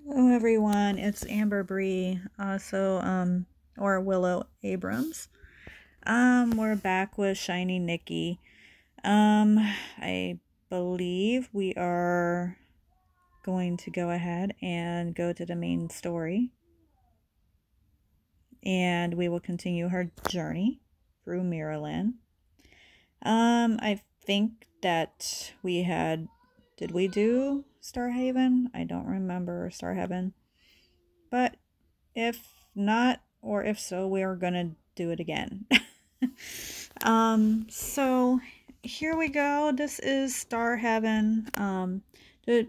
Hello everyone, it's Amber Bree, or Willow Abrams. We're back with Shiny Nikki. I believe we are going to go ahead and go to the main story. And we will continue her journey through Mirrorland. I think that did we do Starhaven? I don't remember Starhaven. But if not, or if so, we are gonna do it again. So here we go. This is Starhaven. The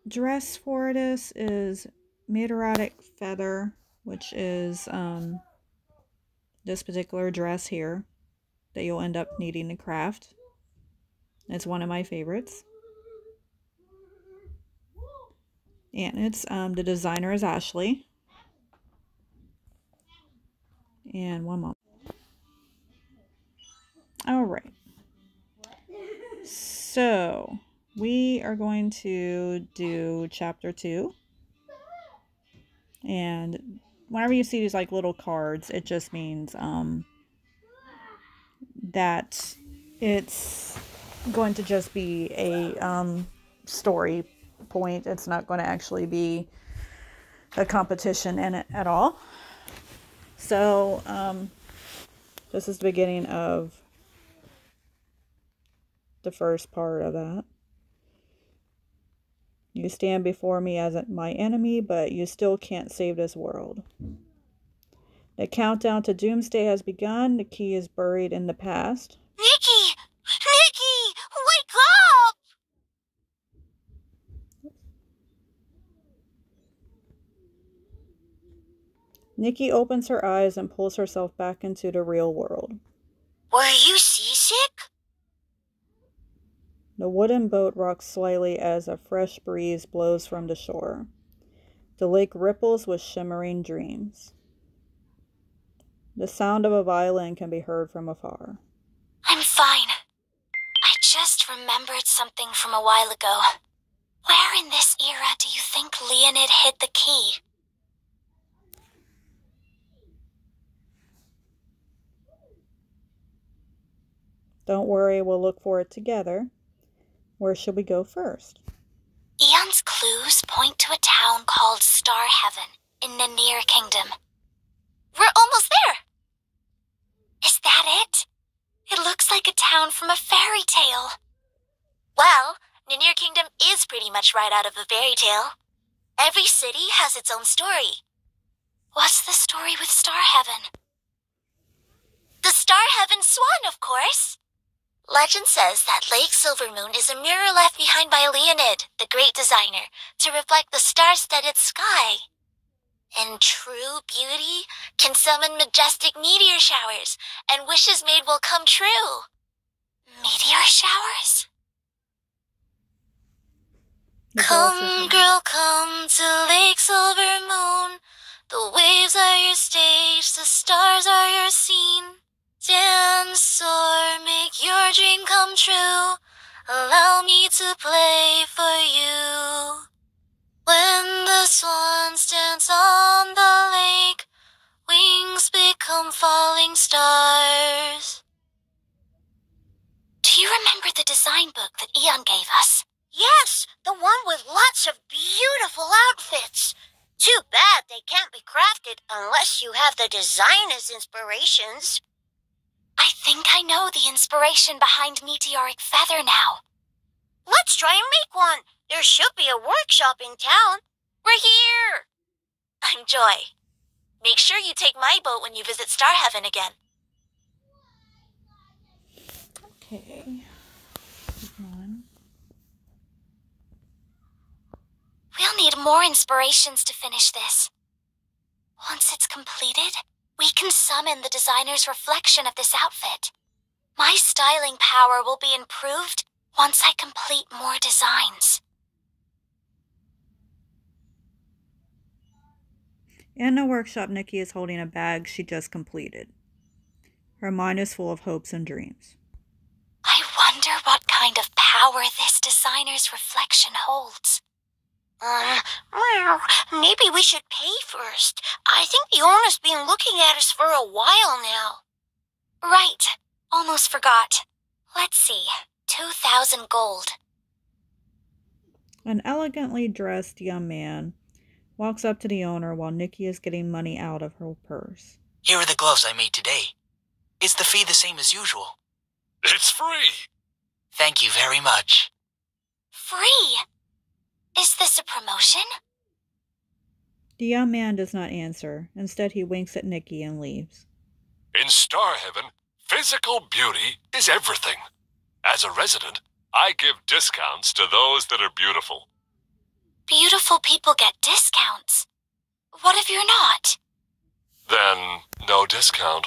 dress for this is meteoritic feather, which is this particular dress here that you'll end up needing to craft. It's one of my favorites. And it's the designer is Ashley. And one moment. All right. So we are going to do chapter 2. And whenever you see these like little cards, it just means that it's going to just be a story point. It's not going to actually be a competition in it at all. So this is the beginning of the first part of that. You stand before me as my enemy, but you still can't save this world. The countdown to doomsday has begun. The key is buried in the past. Nikki! Nikki! Wake up! Nikki opens her eyes and pulls herself back into the real world. Were you seasick? The wooden boat rocks slightly as a fresh breeze blows from the shore. The lake ripples with shimmering dreams. The sound of a violin can be heard from afar. I'm fine. I just remembered something from a while ago. Where in this era do you think Leonid hid the key? Don't worry, we'll look for it together. Where should we go first? Eon's clues point to a town called Starhaven in the Near Kingdom. We're almost there! Is that it? It looks like a town from a fairy tale. Well, the Near Kingdom is pretty much right out of a fairy tale. Every city has its own story. What's the story with Starhaven? The Starhaven Swan, of course! Legend says that Lake Silvermoon is a mirror left behind by Leonid, the great designer, to reflect the star-studded sky. And true beauty can summon majestic meteor showers, and wishes made will come true. Meteor showers? Come, girl, come to Lake Silvermoon. The waves are your stage, the stars are your scene. Dance, soar, make your dream come true. Allow me to play for you. When the swan stands on the lake, wings become falling stars. Do you remember the design book that Eon gave us? Yes, the one with lots of beautiful outfits. Too bad they can't be crafted unless you have the designer's inspirations. I think I know the inspiration behind meteoric feather now. Let's try and make one. There should be a workshop in town. We're here! I'm Joy. Make sure you take my boat when you visit Starhaven again. Okay. Keep on. We'll need more inspirations to finish this. Once it's completed, we can summon the designer's reflection of this outfit. My styling power will be improved once I complete more designs. In the workshop, Nikki is holding a bag she just completed. Her mind is full of hopes and dreams. I wonder what kind of power this designer's reflection holds. Well, maybe we should pay first. I think the owner's been looking at us for a while now. Right. Almost forgot. Let's see. 2,000 gold. An elegantly dressed young man walks up to the owner while Nikki is getting money out of her purse. Here are the gloves I made today. Is the fee the same as usual? It's free. Thank you very much. Free? Is this a promotion? The young man does not answer. Instead, he winks at Nikki and leaves. In Star Heaven, physical beauty is everything. As a resident, I give discounts to those that are beautiful. Beautiful people get discounts. What if you're not? Then, no discount.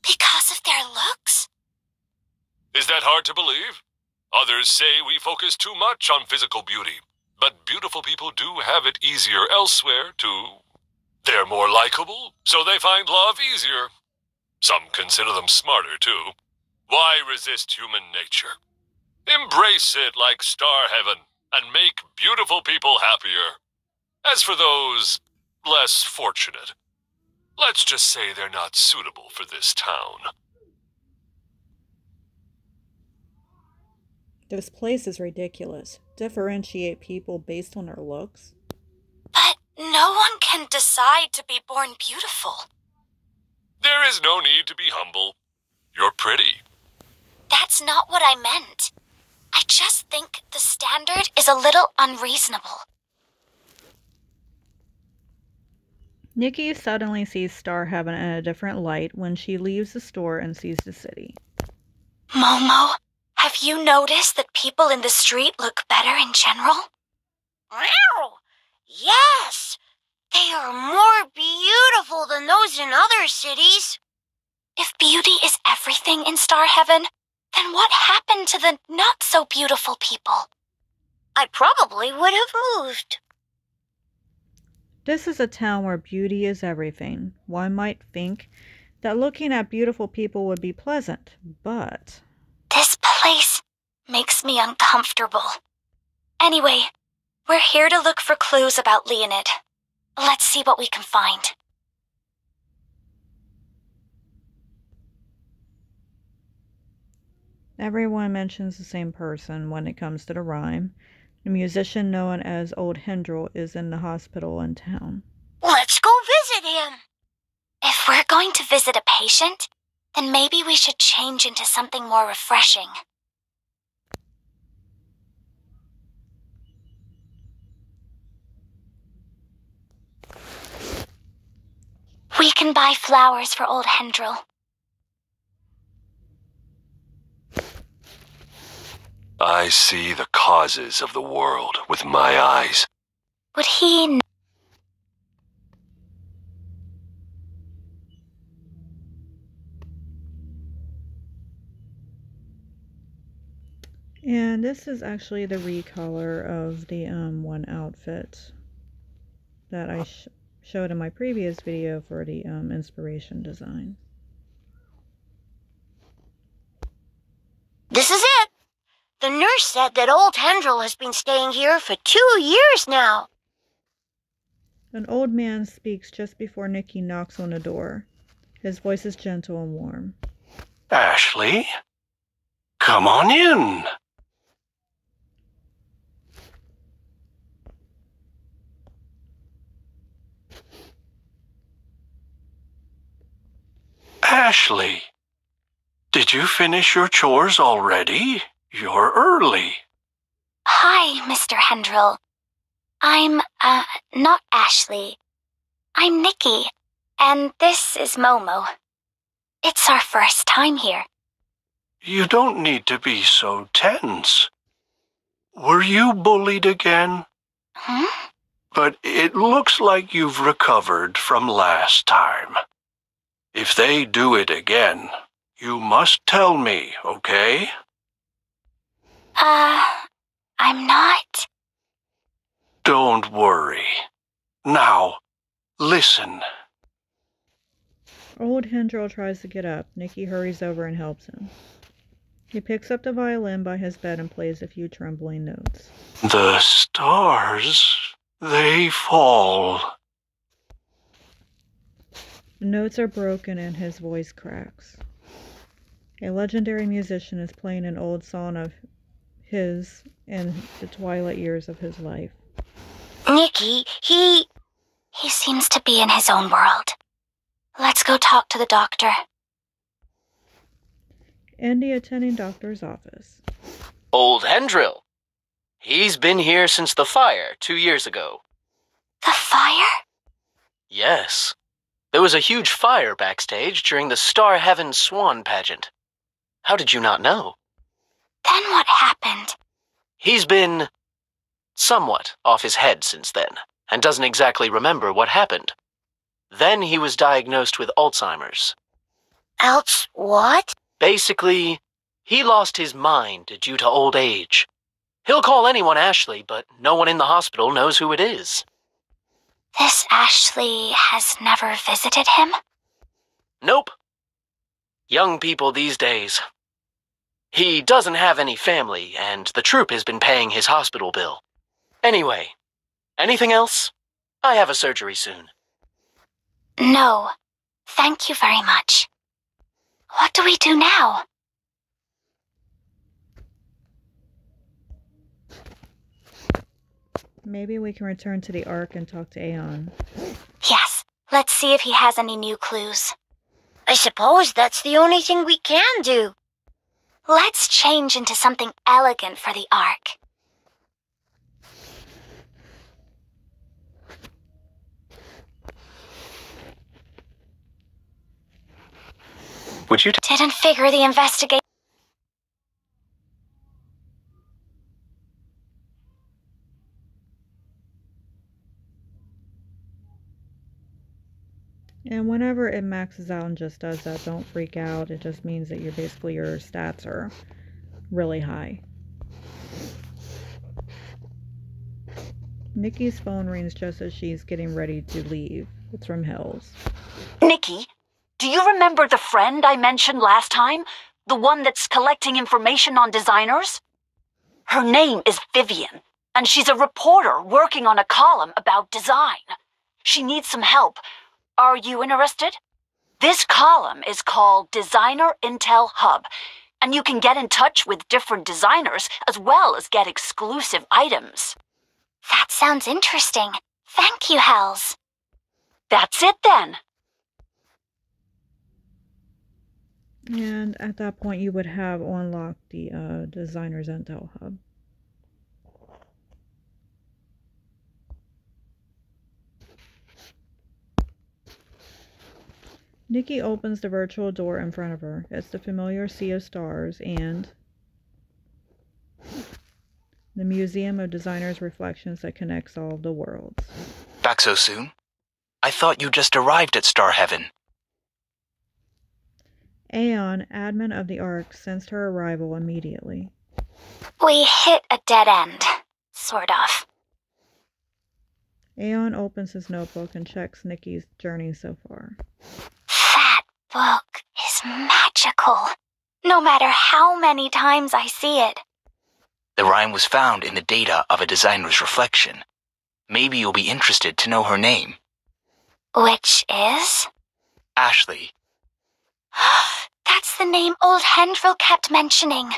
Because of their looks? Is that hard to believe? Others say we focus too much on physical beauty, but beautiful people do have it easier elsewhere, too. They're more likable, so they find love easier. Some consider them smarter, too. Why resist human nature? Embrace it like Star Heaven and make beautiful people happier. As for those less fortunate, let's just say they're not suitable for this town. This place is ridiculous. Differentiate people based on their looks? But no one can decide to be born beautiful. There is no need to be humble. You're pretty. That's not what I meant. I just think the standard is a little unreasonable. Nikki suddenly sees Star Heaven in a different light when she leaves the store and sees the city. Momo, have you noticed that people in the street look better in general? Wow! Yes! They are more beautiful than those in other cities. If beauty is everything in Star Heaven, then what happened to the not-so-beautiful people? I probably would have moved. This is a town where beauty is everything. One might think that looking at beautiful people would be pleasant, but... This place makes me uncomfortable. Anyway, we're here to look for clues about Leonid. Let's see what we can find. Everyone mentions the same person when it comes to the rhyme. The musician known as Old Hendrel is in the hospital in town. Let's go visit him! If we're going to visit a patient, then maybe we should change into something more refreshing. We can buy flowers for Old Hendrel. I see the causes of the world with my eyes. Would he... And this is actually the recolor of the one outfit that I showed in my previous video for the inspiration design. This is it! The nurse said that Old Hendrel has been staying here for 2 years now. An old man speaks just before Nikki knocks on the door. His voice is gentle and warm. Ashley, come on in. Ashley, did you finish your chores already? You're early. Hi, Mr. Hendrel. I'm, not Ashley. I'm Nikki, and this is Momo. It's our first time here. You don't need to be so tense. Were you bullied again? Hmm? But it looks like you've recovered from last time. If they do it again, you must tell me, okay? I'm not... Don't worry. Now, listen. Old Hendrel tries to get up. Nikki hurries over and helps him. He picks up the violin by his bed and plays a few trembling notes. The stars, they fall. The notes are broken and his voice cracks. A legendary musician is playing an old song of his in the twilight years of his life. Nikki, he seems to be in his own world. Let's go talk to the doctor. In the attending doctor's office. Old Hendril. He's been here since the fire 2 years ago. The fire? Yes. There was a huge fire backstage during the Star Heaven Swan pageant. How did you not know? Then what happened? He's been somewhat off his head since then, and doesn't exactly remember what happened. Then he was diagnosed with Alzheimer's. What? Basically, he lost his mind due to old age. He'll call anyone Ashley, but no one in the hospital knows who it is. This Ashley has never visited him? Nope. Young people these days. He doesn't have any family, and the troupe has been paying his hospital bill. Anyway, anything else? I have a surgery soon. No. Thank you very much. What do we do now? Maybe we can return to the Ark and talk to Aeon. Yes. Let's see if he has any new clues. I suppose that's the only thing we can do. Let's change into something elegant for the Ark. Would you Didn't figure the investigation. And whenever it maxes out and just does that, don't freak out. It just means that your stats are really high. Nikki's phone rings just as she's getting ready to leave. It's from Hills. Nikki, do you remember the friend I mentioned last time? The one that's collecting information on designers? Her name is Vivian, and she's a reporter working on a column about design. She needs some help. Are you interested? This column is called Designer Intel Hub, and you can get in touch with different designers as well as get exclusive items. That sounds interesting. Thank you, Hells. That's it then. And at that point, you would have unlocked the Designer's Intel Hub. Nikki opens the virtual door in front of her. It's the familiar sea of stars and the Museum of Designers' Reflections that connects all of the worlds. Back so soon? I thought you just arrived at Star Heaven. Aeon, admin of the Ark, sensed her arrival immediately. We hit a dead end. Sort of. Aeon opens his notebook and checks Nikki's journey so far. That book is magical. No matter how many times I see it. The rhyme was found in the data of a designer's reflection. Maybe you'll be interested to know her name. Which is? Ashley. That's the name old Hendril kept mentioning.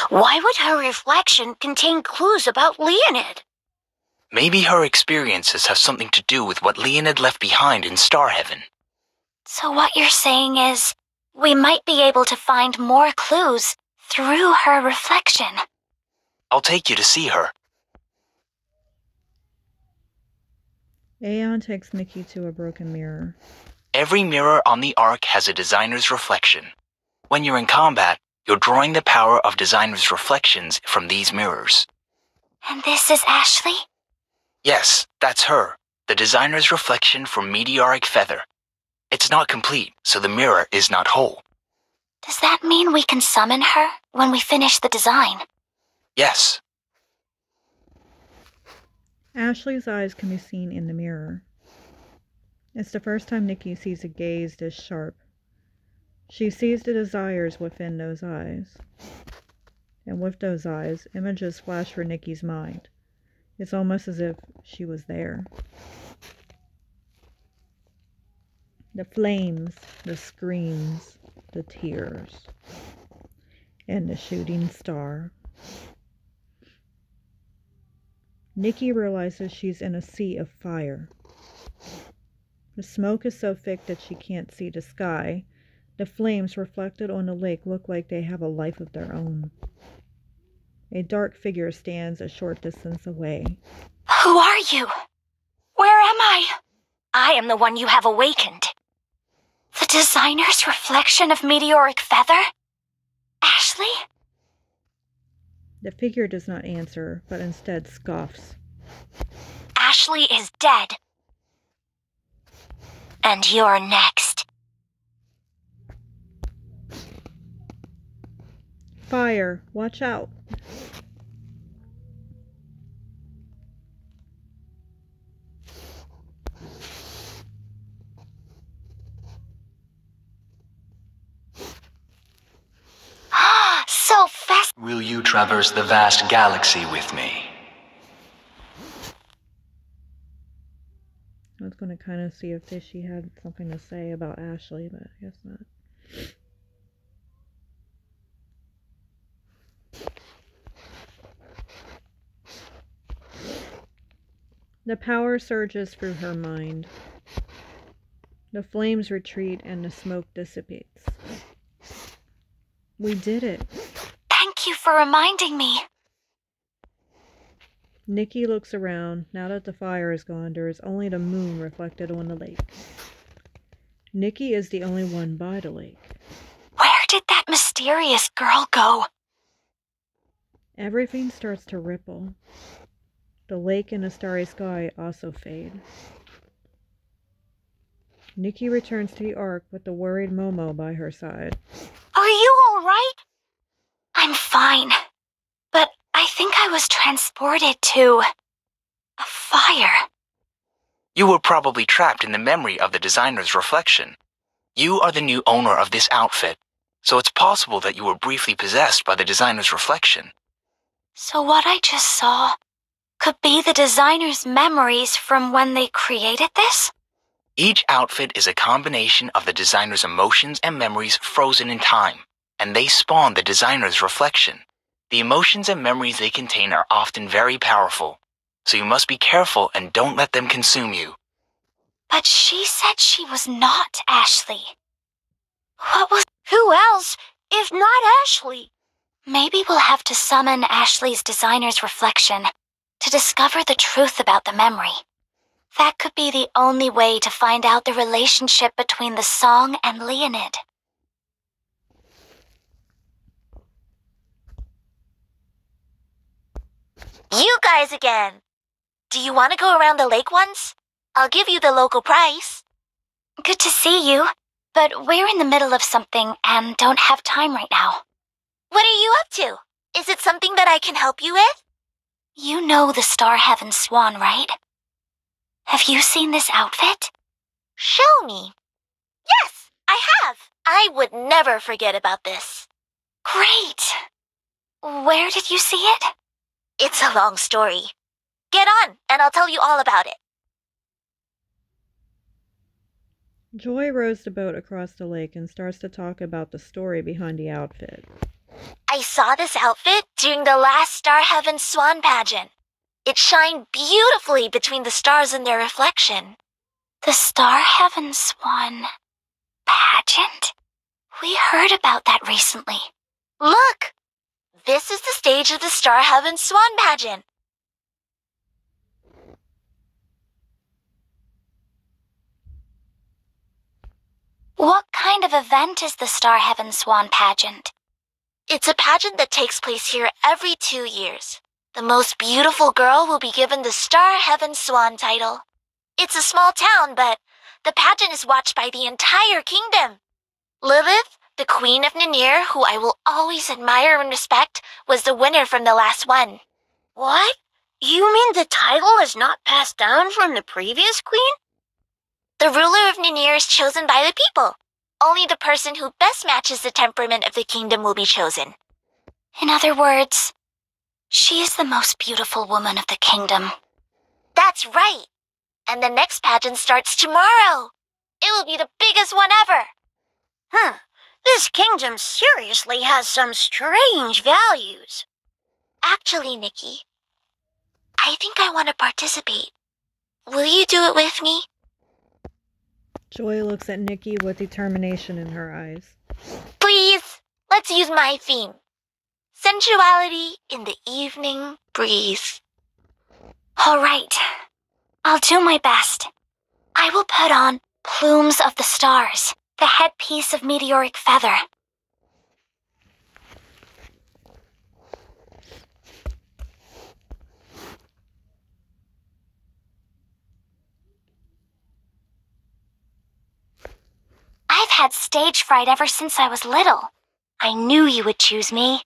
Why would her reflection contain clues about Leonid? Maybe her experiences have something to do with what Leonid left behind in Star Heaven. So what you're saying is, we might be able to find more clues through her reflection. I'll take you to see her. Aeon takes Nikki to a broken mirror. Every mirror on the Ark has a designer's reflection. When you're in combat, you're drawing the power of designer's reflections from these mirrors. And this is Ashley? Yes, that's her, the designer's reflection from Meteoric Feather. It's not complete, so the mirror is not whole. Does that mean we can summon her when we finish the design? Yes. Ashley's eyes can be seen in the mirror. It's the first time Nikki sees a gaze this sharp. She sees the desires within those eyes. And with those eyes, images flash for Nikki's mind. It's almost as if she was there. The flames, the screams, the tears, and the shooting star. Nikki realizes she's in a sea of fire. The smoke is so thick that she can't see the sky. The flames reflected on the lake look like they have a life of their own. A dark figure stands a short distance away. Who are you? Where am I? I am the one you have awakened. The designer's reflection of meteoric feather? Ashley? The figure does not answer, but instead scoffs. Ashley is dead. And you're next. Fire! Watch out! So fast. Will you traverse the vast galaxy with me? I was going to kind of see if she had something to say about Ashley, but I guess not. The power surges through her mind. The flames retreat and the smoke dissipates. We did it. Thank you for reminding me. Nikki looks around. Now that the fire is gone, there is only the moon reflected on the lake. Nikki is the only one by the lake. Where did that mysterious girl go? Everything starts to ripple. The lake and the starry sky also fade. Nikki returns to the Ark with the worried Momo by her side. Are you all right? I'm fine, but I think I was transported to a fire. You were probably trapped in the memory of the designer's reflection. You are the new owner of this outfit, so it's possible that you were briefly possessed by the designer's reflection. So what I just saw could be the designer's memories from when they created this? Each outfit is a combination of the designer's emotions and memories frozen in time, and they spawn the designer's reflection. The emotions and memories they contain are often very powerful, so you must be careful and don't let them consume you. But she said she was not Ashley. Who else if not Ashley? Maybe we'll have to summon Ashley's designer's reflection to discover the truth about the memory. That could be the only way to find out the relationship between the song and Leonid. You guys again. Do you want to go around the lake once? I'll give you the local price. Good to see you, but we're in the middle of something and don't have time right now. What are you up to? Is it something that I can help you with? You know the Star Heaven Swan, right? Have you seen this outfit? Show me. Yes, I have. I would never forget about this. Great. Where did you see it? It's a long story. Get on, and I'll tell you all about it. Joy rows the boat across the lake and starts to talk about the story behind the outfit. I saw this outfit during the last Star Heaven Swan pageant. It shined beautifully between the stars and their reflection. The Star Heaven Swan pageant? We heard about that recently. Look! This is the stage of the Star Heaven Swan pageant. What kind of event is the Star Heaven Swan pageant? It's a pageant that takes place here every 2 years. The most beautiful girl will be given the Star Heaven Swan title. It's a small town, but the pageant is watched by the entire kingdom. Lilith, the Queen of Ninir, who I will always admire and respect, was the winner from the last one. What? You mean the title is not passed down from the previous queen? The ruler of Ninir is chosen by the people. Only the person who best matches the temperament of the kingdom will be chosen. In other words, she is the most beautiful woman of the kingdom. That's right. And the next pageant starts tomorrow. It will be the biggest one ever. This kingdom seriously has some strange values. Actually, Nikki, I think I want to participate. Will you do it with me? Joy looks at Nikki with determination in her eyes. Please, let's use my theme. Sensuality in the evening breeze. All right, I'll do my best. I will put on plumes of the stars, the headpiece of meteoric feather. I've had stage fright ever since I was little. I knew you would choose me.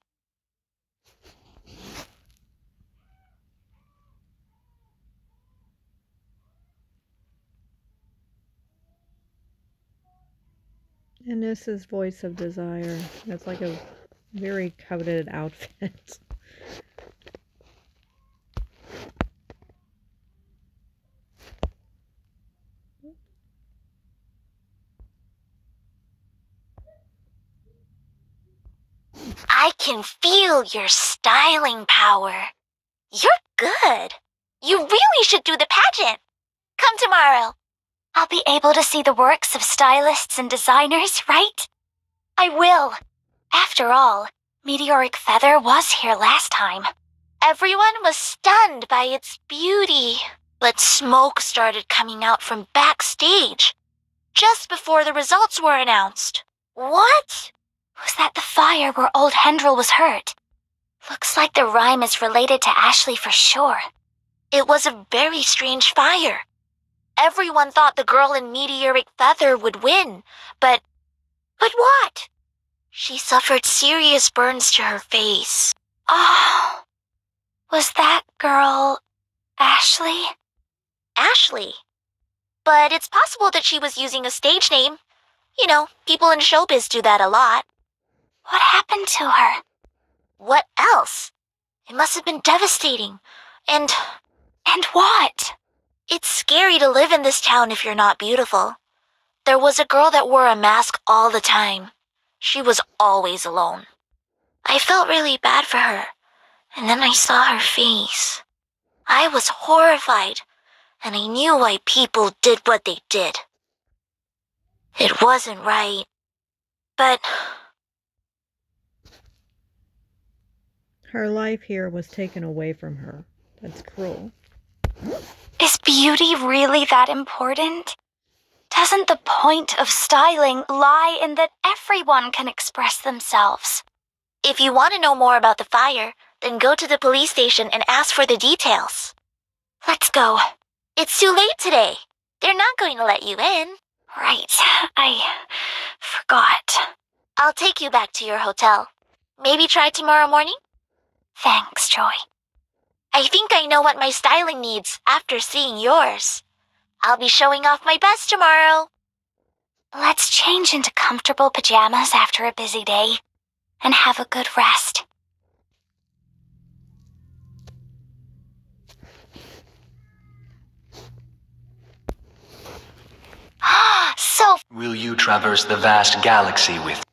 And this is Voice of Desire. It's like a very coveted outfit. I can feel your styling power. You're good. You really should do the pageant. Come tomorrow. I'll be able to see the works of stylists and designers, right? I will. After all, Meteoric Feather was here last time. Everyone was stunned by its beauty, but smoke started coming out from backstage just before the results were announced. What? Was that the fire where old Hendril was hurt? Looks like the rhyme is related to Ashley for sure. It was a very strange fire. Everyone thought the girl in Meteoric Feather would win, but what? She suffered serious burns to her face. Oh, was that girl Ashley? Ashley? But it's possible that she was using a stage name. You know, people in showbiz do that a lot. What happened to her? What else? It must have been devastating. And what? It's scary to live in this town if you're not beautiful. There was a girl that wore a mask all the time. She was always alone. I felt really bad for her, and then I saw her face. I was horrified, and I knew why people did what they did. It wasn't right, but Her life here was taken away from her. That's cruel. is beauty really that important? Doesn't the point of styling lie in that everyone can express themselves? If you want to know more about the fire, then go to the police station and ask for the details. Let's go. It's too late today. They're not going to let you in. Right, I forgot. I'll take you back to your hotel. Maybe try tomorrow morning? Thanks, Joy. I think I know what my styling needs after seeing yours. I'll be showing off my best tomorrow. Let's change into comfortable pajamas after a busy day and have a good rest. So Will you traverse the vast galaxy with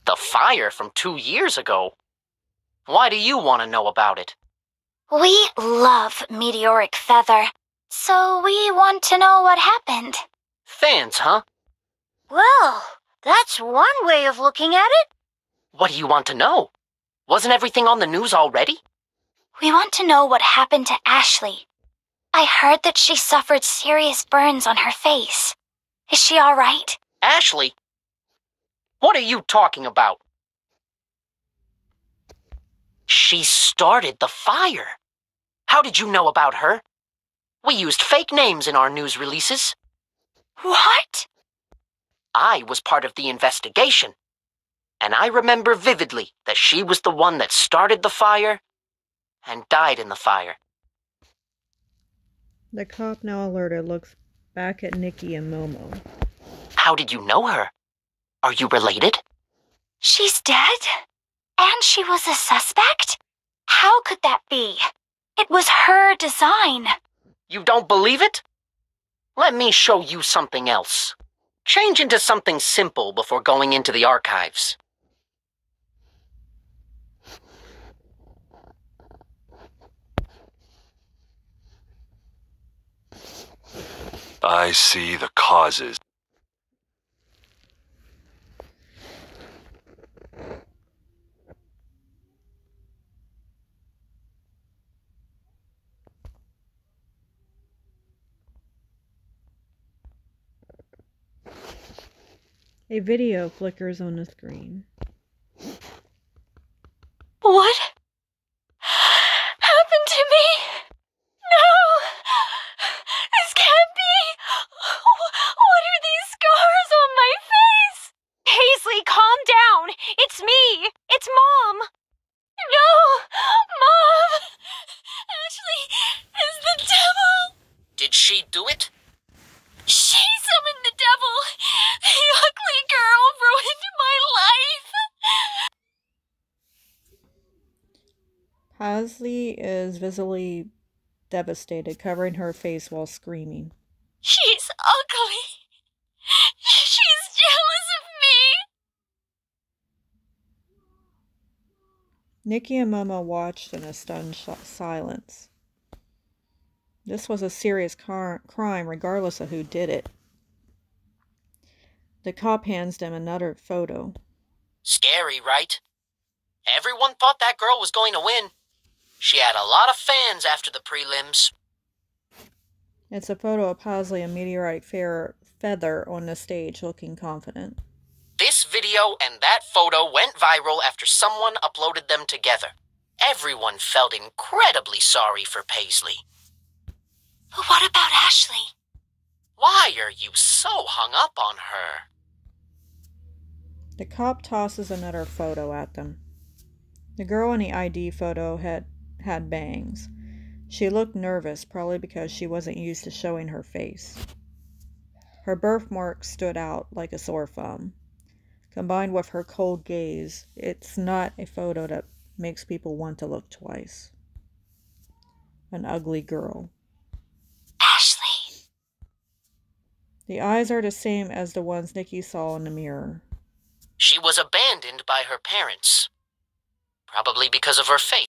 The fire from 2 years ago? Why do you want to know about it? we love Meteoric Feather, so we want to know what happened. Fans, huh? Well, that's one way of looking at it. What do you want to know? Wasn't everything on the news already? We want to know what happened to Ashley. I heard that she suffered serious burns on her face. Is she all right? Ashley? What are you talking about? She started the fire. How did you know about her? We used fake names in our news releases. What? I was part of the investigation, and I remember vividly that she was the one that started the fire and died in the fire. The cop, now alerted, looks back at Nikki and Momo. How did you know her? Are you related? She's dead? And she was a suspect? How could that be? It was her design. You don't believe it? Let me show you something else. Change into something simple before going into the archives. I see the causes. A video flickers on the screen. What happened to me? No! This can't be! What are these scars on my face? Paisley, calm down! It's me! It's Mom! No! Mom! Ashley is the devil! Did she do it? She summoned the devil! The ugly girl ruined my life! Paisley is visibly devastated, covering her face while screaming. She's ugly! She's jealous of me! Nikki and Momo watched in a stunned silence. This was a serious crime, regardless of who did it. The cop hands them another photo. Scary, right? Everyone thought that girl was going to win. She had a lot of fans after the prelims. It's a photo of Paisley and meteoric feather on the stage, looking confident. This video and that photo went viral after someone uploaded them together. Everyone felt incredibly sorry for Paisley. What about Ashley? Why are you so hung up on her? The cop tosses another photo at them. The girl in the ID photo had bangs. She looked nervous, probably because she wasn't used to showing her face. Her birthmark stood out like a sore thumb. Combined with her cold gaze, it's not a photo that makes people want to look twice. An ugly girl. Ashley. The eyes are the same as the ones Nikki saw in the mirror. She was abandoned by her parents. Probably because of her face.